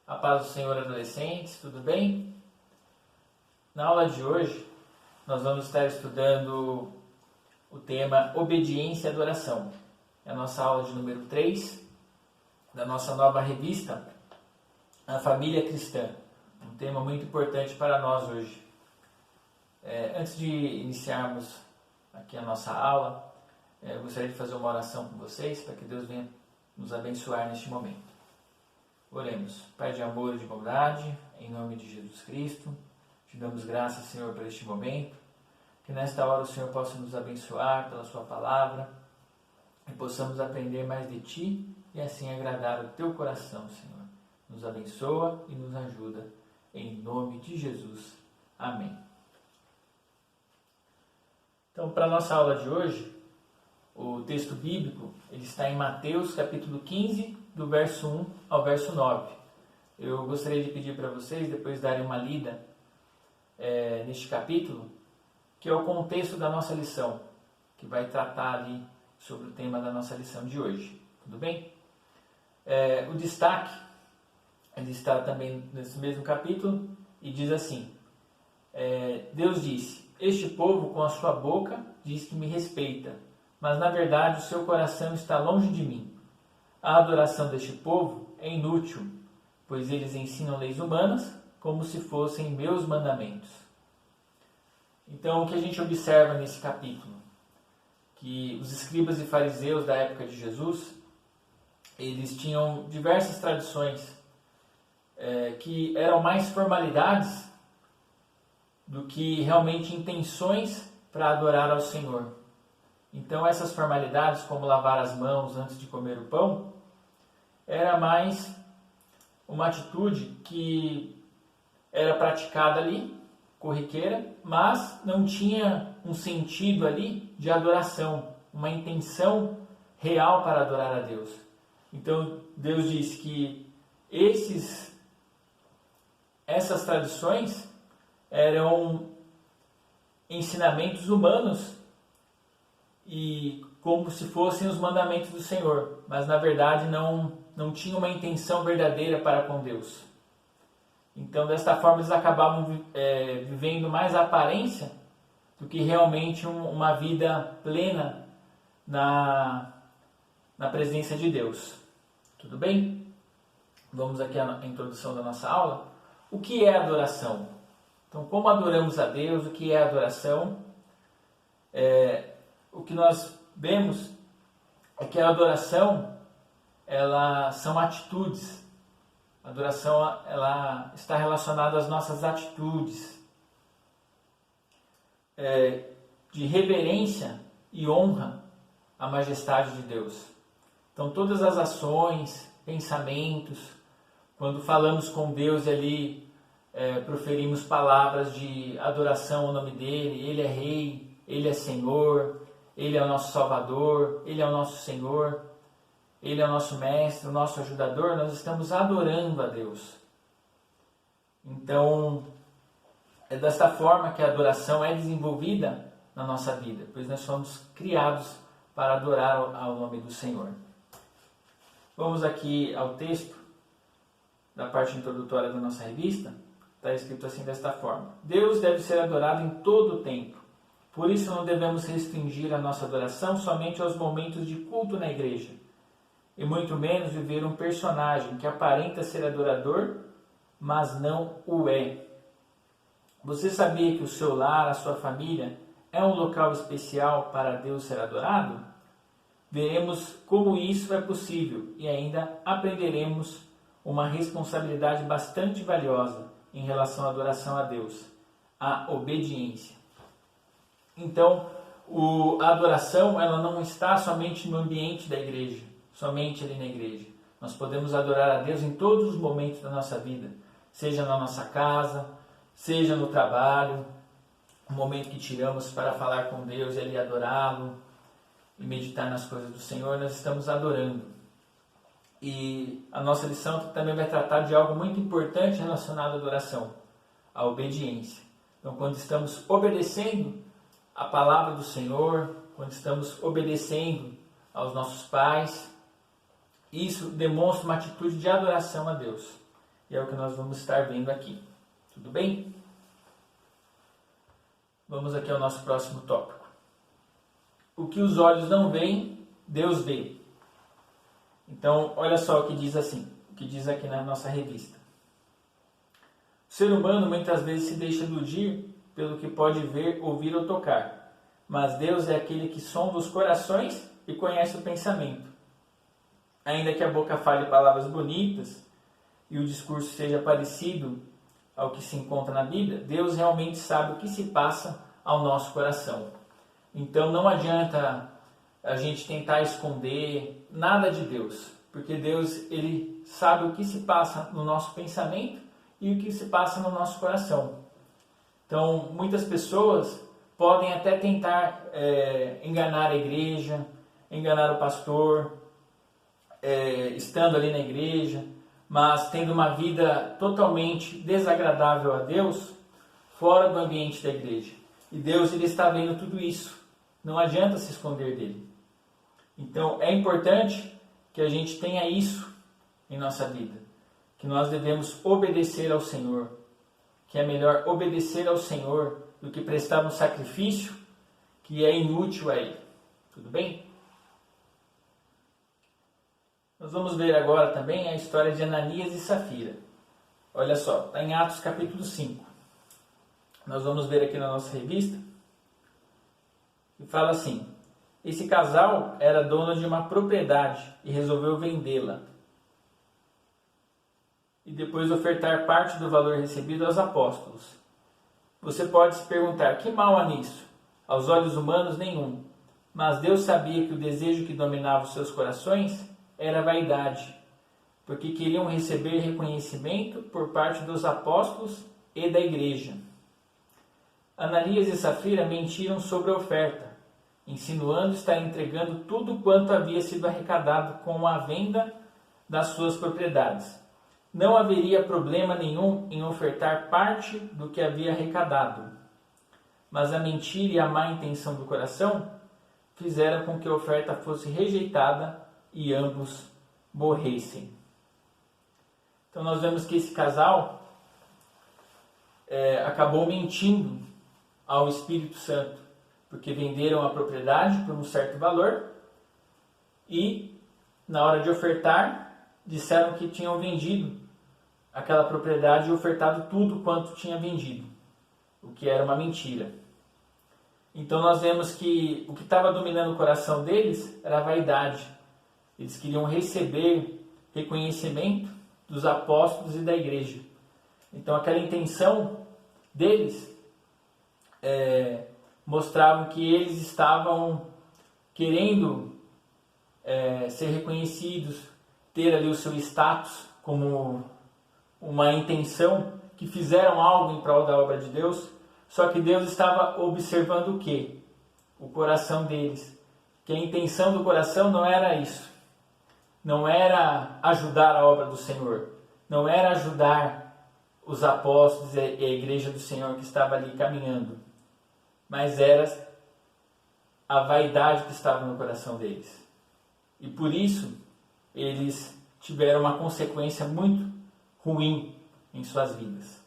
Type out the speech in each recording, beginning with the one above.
A paz do Senhor, adolescentes, tudo bem? Na aula de hoje, nós vamos estar estudando o tema Obediência e Adoração. É a nossa aula de número 3 da nossa nova revista, A Família Cristã. Um tema muito importante para nós hoje. Antes de iniciarmos aqui a nossa aula, eu gostaria de fazer uma oração com vocês para que Deus venha nos abençoar neste momento. Oremos. Pai de amor e de bondade, em nome de Jesus Cristo, te damos graças, Senhor, por este momento, que nesta hora o Senhor possa nos abençoar pela sua palavra e possamos aprender mais de Ti e assim agradar o Teu coração, Senhor. Nos abençoa e nos ajuda, em nome de Jesus. Amém. Então, para a nossa aula de hoje, o texto bíblico ele está em Mateus capítulo 15, do verso 1 ao verso 9. Eu gostaria de pedir para vocês depois darem uma lida neste capítulo, que é o contexto da nossa lição, que vai tratar ali sobre o tema da nossa lição de hoje. Tudo bem? O destaque, ele está também nesse mesmo capítulo e diz assim: Deus disse, este povo com a sua boca diz que me respeita, mas na verdade o seu coração está longe de mim. A adoração deste povo é inútil, pois eles ensinam leis humanas como se fossem meus mandamentos. Então, o que a gente observa nesse capítulo? Que os escribas e fariseus da época de Jesus, eles tinham diversas tradições que eram mais formalidades do que realmente intenções para adorar ao Senhor. Então essas formalidades, como lavar as mãos antes de comer o pão, era mais uma atitude que era praticada ali, corriqueira, mas não tinha um sentido ali de adoração, uma intenção real para adorar a Deus. Então Deus diz que essas tradições eram ensinamentos humanos e como se fossem os mandamentos do Senhor, mas na verdade não tinha uma intenção verdadeira para com Deus. Então, desta forma, eles acabavam vivendo mais a aparência do que realmente uma vida plena na presença de Deus. Tudo bem? Vamos aqui à introdução da nossa aula. O que é adoração? Então, como adoramos a Deus? O que é adoração? O que nós vemos é que a adoração, são atitudes. A adoração, ela está relacionada às nossas atitudes de reverência e honra à majestade de Deus. Então, todas as ações, pensamentos, quando falamos com Deus ali, proferimos palavras de adoração ao nome dEle, Ele é Rei, Ele é Senhor, Ele é o nosso Salvador, Ele é o nosso Senhor, Ele é o nosso Mestre, o nosso Ajudador, nós estamos adorando a Deus. Então, é desta forma que a adoração é desenvolvida na nossa vida, pois nós somos criados para adorar ao nome do Senhor. Vamos aqui ao texto da parte introdutória da nossa revista. Está escrito assim desta forma: Deus deve ser adorado em todo o tempo. Por isso não devemos restringir a nossa adoração somente aos momentos de culto na igreja, e muito menos viver um personagem que aparenta ser adorador, mas não o é. Você sabia que o seu lar, a sua família, é um local especial para Deus ser adorado? Veremos como isso é possível e ainda aprenderemos uma responsabilidade bastante valiosa em relação à adoração a Deus, a obediência. Então, a adoração ela não está somente no ambiente da igreja, somente ali na igreja. Nós podemos adorar a Deus em todos os momentos da nossa vida, seja na nossa casa, seja no trabalho, o momento que tiramos para falar com Deus e ali adorá-lo e meditar nas coisas do Senhor, nós estamos adorando. E a nossa lição também vai tratar de algo muito importante relacionado à adoração, a obediência. Então, quando estamos obedecendo a palavra do Senhor, quando estamos obedecendo aos nossos pais, isso demonstra uma atitude de adoração a Deus. E é o que nós vamos estar vendo aqui. Tudo bem? Vamos aqui ao nosso próximo tópico. O que os olhos não veem, Deus vê. Então, olha só o que diz assim, o que diz aqui na nossa revista. O ser humano muitas vezes se deixa iludir pelo que pode ver, ouvir ou tocar. Mas Deus é aquele que sonda os corações e conhece o pensamento. Ainda que a boca fale palavras bonitas e o discurso seja parecido ao que se encontra na Bíblia, Deus realmente sabe o que se passa ao nosso coração. Então não adianta a gente tentar esconder nada de Deus, porque Deus ele sabe o que se passa no nosso pensamento e o que se passa no nosso coração. Então muitas pessoas podem até tentar enganar a igreja, enganar o pastor, estando ali na igreja, mas tendo uma vida totalmente desagradável a Deus, fora do ambiente da igreja. E Deus ele está vendo tudo isso. Não adianta se esconder dele. Então é importante que a gente tenha isso em nossa vida. Que nós devemos obedecer ao Senhor. Que é melhor obedecer ao Senhor do que prestar um sacrifício que é inútil a Ele. Tudo bem? Nós vamos ver agora também a história de Ananias e Safira. Olha só, está em Atos capítulo 5. Nós vamos ver aqui na nossa revista. E fala assim: esse casal era dono de uma propriedade e resolveu vendê-la. E depois ofertar parte do valor recebido aos apóstolos. Você pode se perguntar, que mal há nisso? Aos olhos humanos, nenhum. Mas Deus sabia que o desejo que dominava os seus corações era vaidade, porque queriam receber reconhecimento por parte dos apóstolos e da igreja. Ananias e Safira mentiram sobre a oferta, insinuando estar entregando tudo quanto havia sido arrecadado com a venda das suas propriedades. Não haveria problema nenhum em ofertar parte do que havia arrecadado, mas a mentira e a má intenção do coração fizeram com que a oferta fosse rejeitada e ambos morressem. Então nós vemos que esse casal acabou mentindo ao Espírito Santo, porque venderam a propriedade por um certo valor e na hora de ofertar disseram que tinham vendido aquela propriedade e ofertado tudo quanto tinha vendido, o que era uma mentira. Então nós vemos que o que estava dominando o coração deles era a vaidade. Eles queriam receber reconhecimento dos apóstolos e da igreja. Então aquela intenção deles mostravam que eles estavam querendo ser reconhecidos, ter ali o seu status como uma intenção, que fizeram algo em prol da obra de Deus. Só que Deus estava observando o quê? O coração deles. Que a intenção do coração não era isso. Não era ajudar a obra do Senhor. Não era ajudar os apóstolos e a igreja do Senhor que estava ali caminhando. Mas era a vaidade que estava no coração deles. E por isso, eles tiveram uma consequência muito ruim em suas vidas.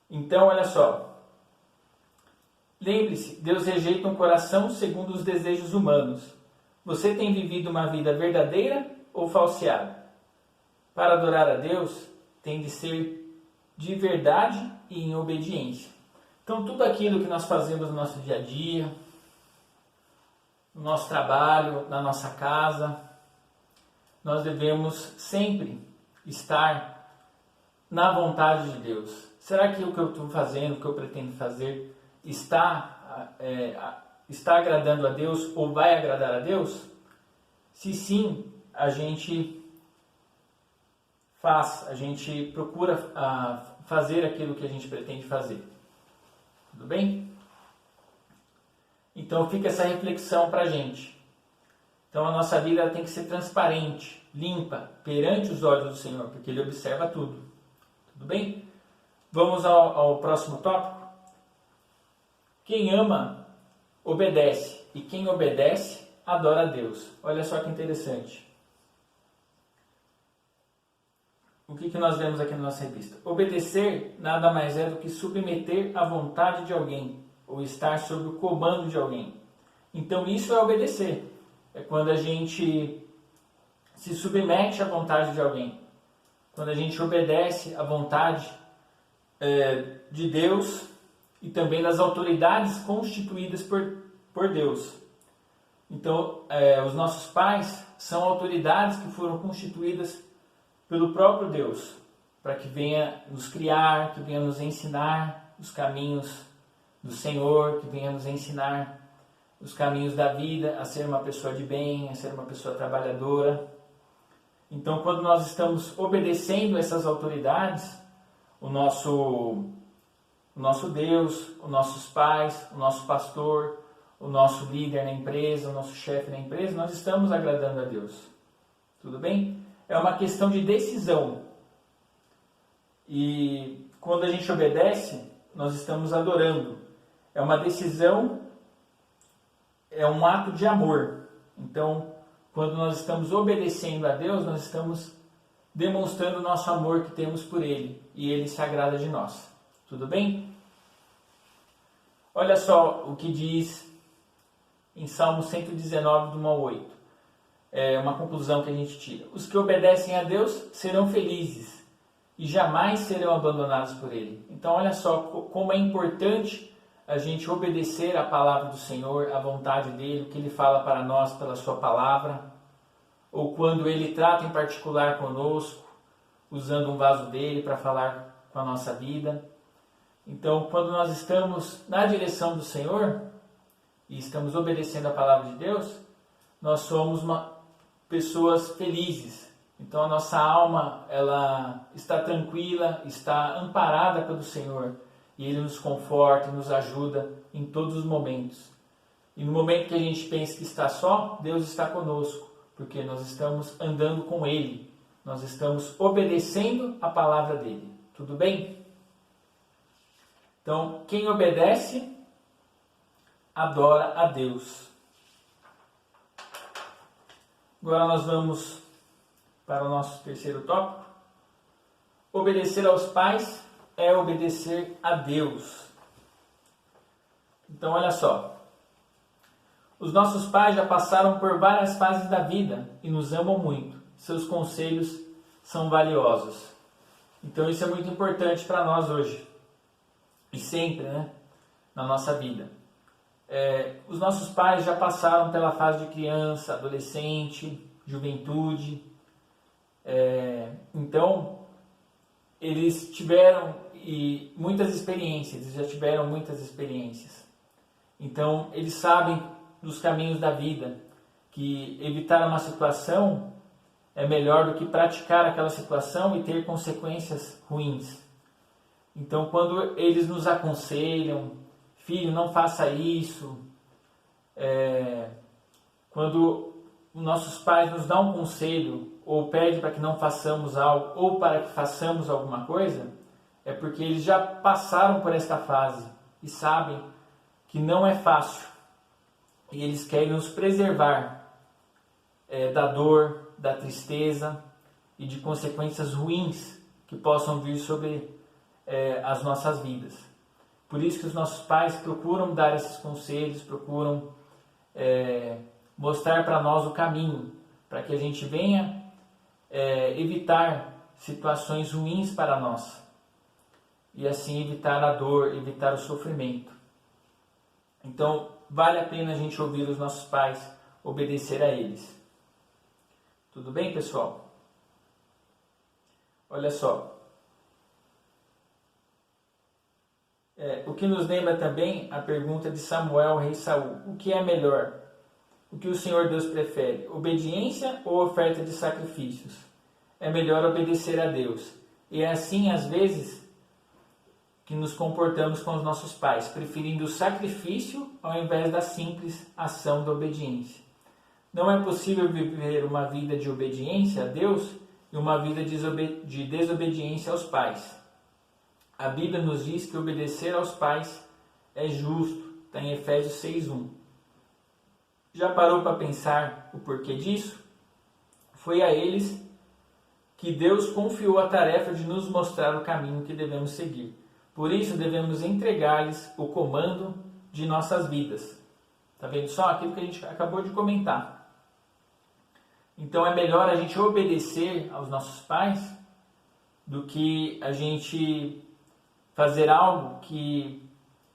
Então, olha só. Lembre-se, Deus rejeita um coração segundo os desejos humanos. Você tem vivido uma vida verdadeira ou falseada? Para adorar a Deus, tem de ser de verdade e em obediência. Então, tudo aquilo que nós fazemos no nosso dia a dia, no nosso trabalho, na nossa casa, nós devemos sempre estar na vontade de Deus. Será que o que eu estou fazendo, o que eu pretendo fazer, está agradando a Deus ou vai agradar a Deus? Se sim, a gente procura fazer aquilo que a gente pretende fazer. Tudo bem? Então fica essa reflexão para a gente. Então a nossa vida tem que ser transparente, limpa, perante os olhos do Senhor, porque Ele observa tudo. Tudo bem? Vamos ao próximo tópico. Quem ama, obedece. E quem obedece, adora a Deus. Olha só que interessante. o que nós vemos aqui na nossa revista? Obedecer nada mais é do que submeter à vontade de alguém, ou estar sob o comando de alguém. Então isso é obedecer. É quando a gente se submete à vontade de alguém. Quando a gente obedece à vontade de Deus e também das autoridades constituídas por Deus. Então, os nossos pais são autoridades que foram constituídas pelo próprio Deus, para que venha nos criar, que venha nos ensinar os caminhos do Senhor, que venha nos ensinar os caminhos da vida, a ser uma pessoa de bem, a ser uma pessoa trabalhadora. Então, quando nós estamos obedecendo essas autoridades, o nosso Deus, os nossos pais, o nosso pastor, o nosso líder na empresa, o nosso chefe na empresa, nós estamos agradando a Deus. Tudo bem? É uma questão de decisão. E quando a gente obedece, nós estamos adorando. É uma decisão, é um ato de amor. Então, quando nós estamos obedecendo a Deus, nós estamos demonstrando o nosso amor que temos por Ele. E Ele se agrada de nós. Tudo bem? Olha só o que diz em Salmo 119, do 1 ao 8. É uma conclusão que a gente tira. Os que obedecem a Deus serão felizes e jamais serão abandonados por Ele. Então olha só como é importante a gente obedecer a palavra do Senhor, a vontade dEle, o que Ele fala para nós pela Sua palavra, ou quando Ele trata em particular conosco, usando um vaso dEle para falar com a nossa vida. Então, quando nós estamos na direção do Senhor e estamos obedecendo a palavra de Deus, nós somos pessoas felizes. Então, a nossa alma ela está tranquila, está amparada pelo Senhor. E Ele nos conforta e nos ajuda em todos os momentos. E no momento que a gente pensa que está só, Deus está conosco, porque nós estamos andando com Ele. Nós estamos obedecendo a palavra dEle. Tudo bem? Então, quem obedece, adora a Deus. Agora nós vamos para o nosso terceiro tópico. Obedecer aos pais é obedecer a Deus. Então, olha só. Os nossos pais já passaram por várias fases da vida e nos amam muito. Seus conselhos são valiosos. Então, isso é muito importante para nós hoje. E sempre, né? Na nossa vida. Os nossos pais já passaram pela fase de criança, adolescente, juventude. Então, eles tiveram muitas experiências, eles já tiveram muitas experiências. Então, eles sabem dos caminhos da vida, que evitar uma situação é melhor do que praticar aquela situação e ter consequências ruins. Então, quando eles nos aconselham, filho, não faça isso, quando os nossos pais nos dão um conselho, ou pedem para que não façamos algo, ou para que façamos alguma coisa, é porque eles já passaram por esta fase e sabem que não é fácil. E eles querem nos preservar da dor, da tristeza e de consequências ruins que possam vir sobre as nossas vidas. Por isso que os nossos pais procuram dar esses conselhos, procuram mostrar para nós o caminho, para que a gente venha evitar situações ruins para nós e assim evitar a dor, evitar o sofrimento. Então, vale a pena a gente ouvir os nossos pais, obedecer a eles. Tudo bem, pessoal? Olha só. O que nos lembra também a pergunta de Samuel ao rei Saul. O que é melhor? O que o Senhor Deus prefere? Obediência ou oferta de sacrifícios? É melhor obedecer a Deus. E é assim, às vezes, que nos comportamos com os nossos pais, preferindo o sacrifício ao invés da simples ação da obediência. Não é possível viver uma vida de obediência a Deus e uma vida de desobediência aos pais. A Bíblia nos diz que obedecer aos pais é justo, está em Efésios 6:1. Já parou para pensar o porquê disso? Foi a eles que Deus confiou a tarefa de nos mostrar o caminho que devemos seguir. Por isso, devemos entregar-lhes o comando de nossas vidas. Está vendo só aquilo que a gente acabou de comentar? Então, é melhor a gente obedecer aos nossos pais do que a gente fazer algo que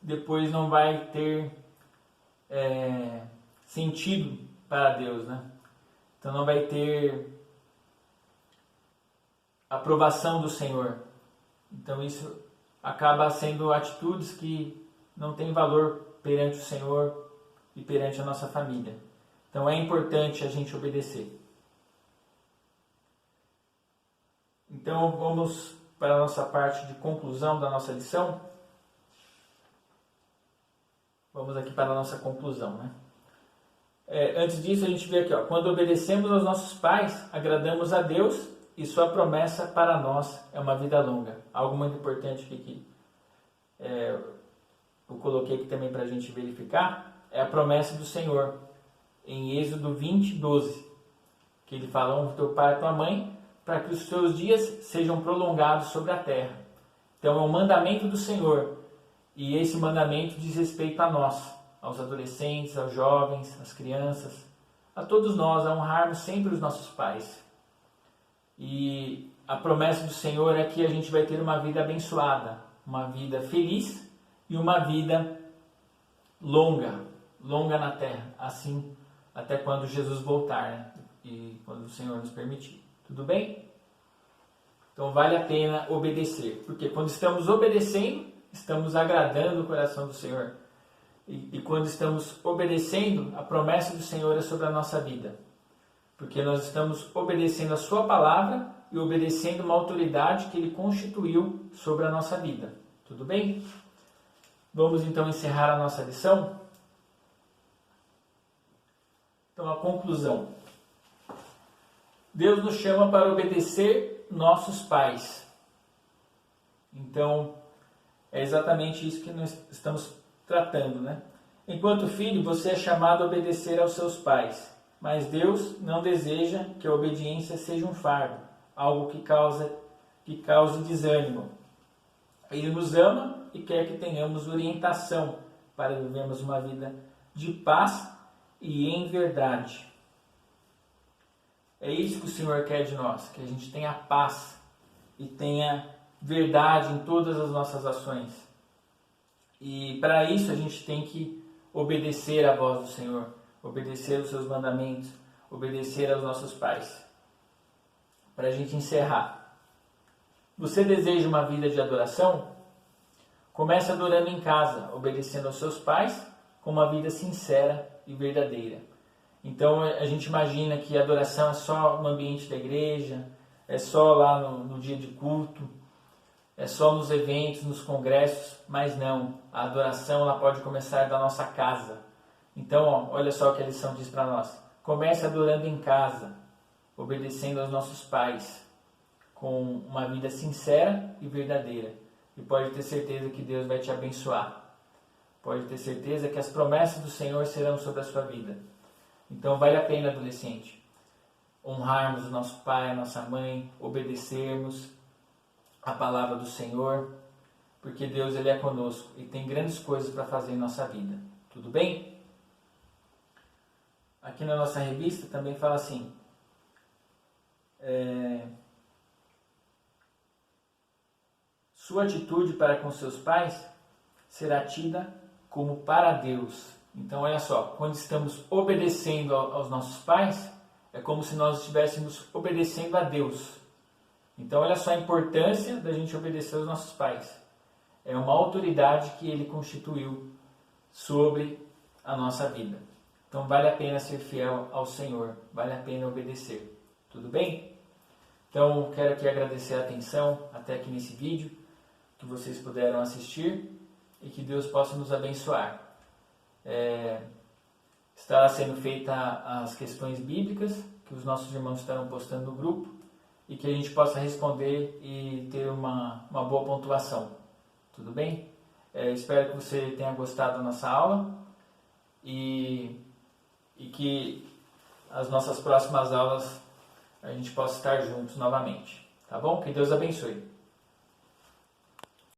depois não vai ter sentido para Deus, né? Então não vai ter aprovação do Senhor. Então isso acaba sendo atitudes que não têm valor perante o Senhor e perante a nossa família. Então é importante a gente obedecer. Então vamos para a nossa parte de conclusão da nossa lição. Vamos aqui para a nossa conclusão, né? Antes disso, a gente vê aqui, quando obedecemos aos nossos pais, agradamos a Deus e sua promessa para nós é uma vida longa. Algo muito importante aqui que eu coloquei aqui também para a gente verificar, é a promessa do Senhor, em Êxodo 20, 12, que ele fala: honra teu pai e tua mãe, para que os seus dias sejam prolongados sobre a terra. Então é um mandamento do Senhor, e esse mandamento diz respeito a nós, aos adolescentes, aos jovens, às crianças, a todos nós, a honrarmos sempre os nossos pais. E a promessa do Senhor é que a gente vai ter uma vida abençoada, uma vida feliz e uma vida longa na terra, assim até quando Jesus voltar, né? E quando o Senhor nos permitir. Tudo bem? Então vale a pena obedecer, porque quando estamos obedecendo, estamos agradando o coração do Senhor. E quando estamos obedecendo, a promessa do Senhor é sobre a nossa vida. Porque nós estamos obedecendo a sua palavra e obedecendo uma autoridade que ele constituiu sobre a nossa vida. Tudo bem? Vamos então encerrar a nossa lição? Então a conclusão. Deus nos chama para obedecer nossos pais. Então é exatamente isso que nós estamos tratando, né? Enquanto filho, você é chamado a obedecer aos seus pais, mas Deus não deseja que a obediência seja um fardo, algo que cause desânimo. Ele nos ama e quer que tenhamos orientação para vivermos uma vida de paz e em verdade. É isso que o Senhor quer de nós, que a gente tenha paz e tenha verdade em todas as nossas ações. E para isso a gente tem que obedecer à voz do Senhor, obedecer aos seus mandamentos, obedecer aos nossos pais. Para a gente encerrar. Você deseja uma vida de adoração? Comece adorando em casa, obedecendo aos seus pais, com uma vida sincera e verdadeira. Então a gente imagina que a adoração é só no ambiente da igreja, é só lá no dia de culto, é só nos eventos, nos congressos, mas não. A adoração ela pode começar da nossa casa. Então, olha só o que a lição diz para nós. Comece adorando em casa, obedecendo aos nossos pais, com uma vida sincera e verdadeira. E pode ter certeza que Deus vai te abençoar. Pode ter certeza que as promessas do Senhor serão sobre a sua vida. Então, vale a pena, adolescente, honrarmos o nosso pai, a nossa mãe, obedecermos a palavra do Senhor, porque Deus ele é conosco e tem grandes coisas para fazer em nossa vida. Tudo bem? Aqui na nossa revista também fala assim: sua atitude para com seus pais será tida como para Deus. Então olha só, quando estamos obedecendo aos nossos pais, é como se nós estivéssemos obedecendo a Deus. Então olha só a importância da gente obedecer aos nossos pais. É uma autoridade que ele constituiu sobre a nossa vida. Então vale a pena ser fiel ao Senhor, vale a pena obedecer. Tudo bem? Então quero aqui agradecer a atenção até aqui nesse vídeo, que vocês puderam assistir e que Deus possa nos abençoar. Estará sendo feita as questões bíblicas que os nossos irmãos estarão postando no grupo, e que a gente possa responder e ter uma boa pontuação. Tudo bem? Espero que você tenha gostado da nossa aula e que as nossas próximas aulas a gente possa estar juntos novamente. Tá bom? Que Deus abençoe.